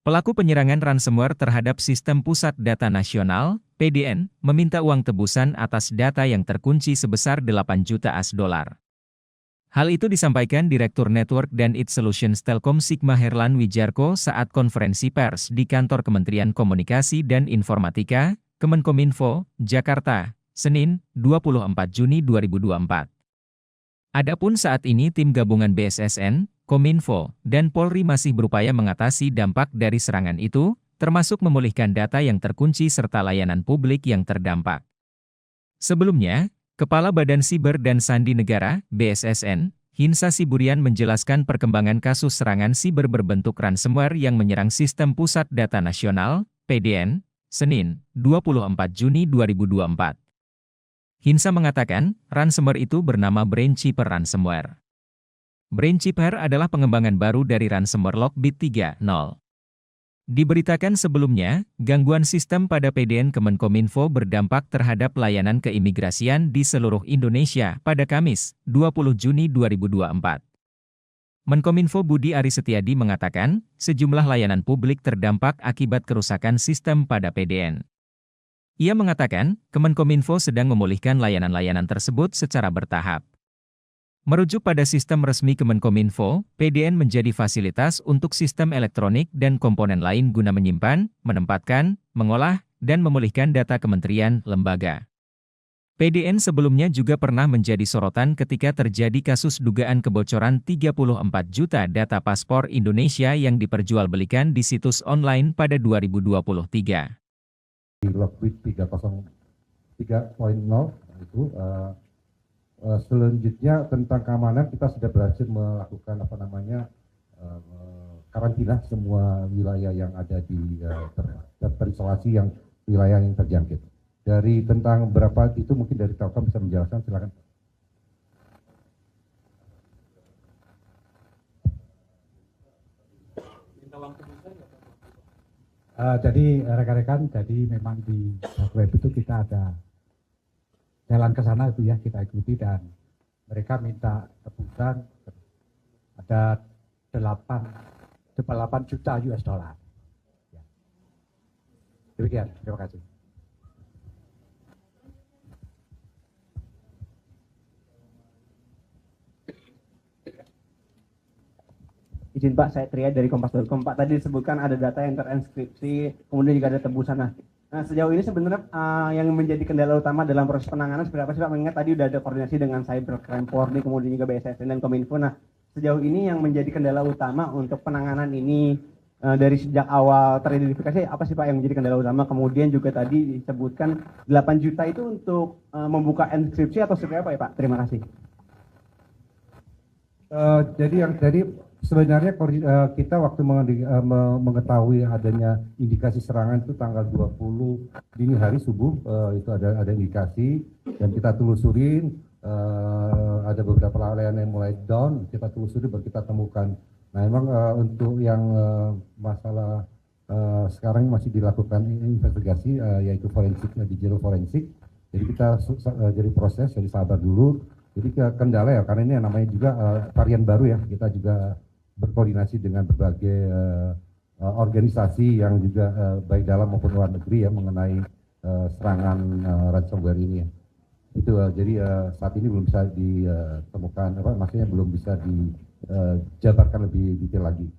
Pelaku penyerangan ransomware terhadap Sistem Pusat Data Nasional, PDN, meminta uang tebusan atas data yang terkunci sebesar 8 juta US$. Hal itu disampaikan Direktur Network dan IT Solutions Telkom Sigma Herlan Wijarko saat konferensi pers di kantor Kementerian Komunikasi dan Informatika, Kemenkominfo, Jakarta, Senin, 24 Juni 2024. Adapun saat ini tim gabungan BSSN, Kominfo, dan Polri masih berupaya mengatasi dampak dari serangan itu, termasuk memulihkan data yang terkunci serta layanan publik yang terdampak. Sebelumnya, Kepala Badan Siber dan Sandi Negara, BSSN, Hinsa Siburian menjelaskan perkembangan kasus serangan siber berbentuk ransomware yang menyerang Sistem Pusat Data Nasional, PDN, Senin, 24 Juni 2024. Hinsa mengatakan, ransomware itu bernama Brainchipper Ransomware. Brainchipper adalah pengembangan baru dari ransomware Lockbit 3.0. Diberitakan sebelumnya, gangguan sistem pada PDN Kemenkominfo berdampak terhadap layanan keimigrasian di seluruh Indonesia pada Kamis, 20 Juni 2024. Menkominfo Budi Aris Setiadi mengatakan, sejumlah layanan publik terdampak akibat kerusakan sistem pada PDN. Ia mengatakan, Kemenkominfo sedang memulihkan layanan-layanan tersebut secara bertahap. Merujuk pada sistem resmi Kemenkominfo, PDN menjadi fasilitas untuk sistem elektronik dan komponen lain guna menyimpan, menempatkan, mengolah, dan memulihkan data kementerian, lembaga. PDN sebelumnya juga pernah menjadi sorotan ketika terjadi kasus dugaan kebocoran 34 juta data paspor Indonesia yang diperjualbelikan di situs online pada 2023. Di Lockbit 3.0 itu selanjutnya tentang keamanan kita sudah berhasil melakukan karantina semua wilayah yang ada di terisolasi yang wilayah yang terjangkit. Dari tentang berapa itu mungkin dari Telkom bisa menjelaskan, silakan. Jadi rekan-rekan, jadi memang di web itu kita ada jalan ke sana itu ya, kita ikuti dan mereka minta tebusan ada 8 juta US$. Ya. Demikian, terima kasih. Izin Pak, saya Tria dari Kompas.com. Pak, tadi disebutkan ada data yang terenskripsi, kemudian juga ada tebusan. Nah, sejauh ini sebenarnya yang menjadi kendala utama dalam proses penanganan seperti apa sih Pak? Mengingat tadi udah ada koordinasi dengan Cybercrime Polri, kemudian juga BSSN dan Kominfo. Nah, sejauh ini yang menjadi kendala utama untuk penanganan ini dari sejak awal teridentifikasi, apa sih Pak yang menjadi kendala utama? Kemudian juga tadi disebutkan 8 juta itu untuk membuka enskripsi atau seperti apa ya Pak? Terima kasih. Jadi sebenarnya kita waktu mengetahui adanya indikasi serangan itu tanggal 20 dini hari subuh, itu ada indikasi dan kita telusurin, ada beberapa layanan yang mulai down, kita telusuri baru kita temukan. Nah memang untuk yang masalah sekarang masih dilakukan investigasi, yaitu forensiknya, digital forensik. Jadi kita jadi proses, jadi sabar dulu. Jadi kendala ya, karena ini namanya juga varian baru ya, kita juga berkoordinasi dengan berbagai organisasi yang juga baik dalam maupun luar negeri ya mengenai serangan ransomware ini ya. Itu jadi saat ini belum bisa ditemukan, maksudnya belum bisa dijabarkan lebih detail lagi.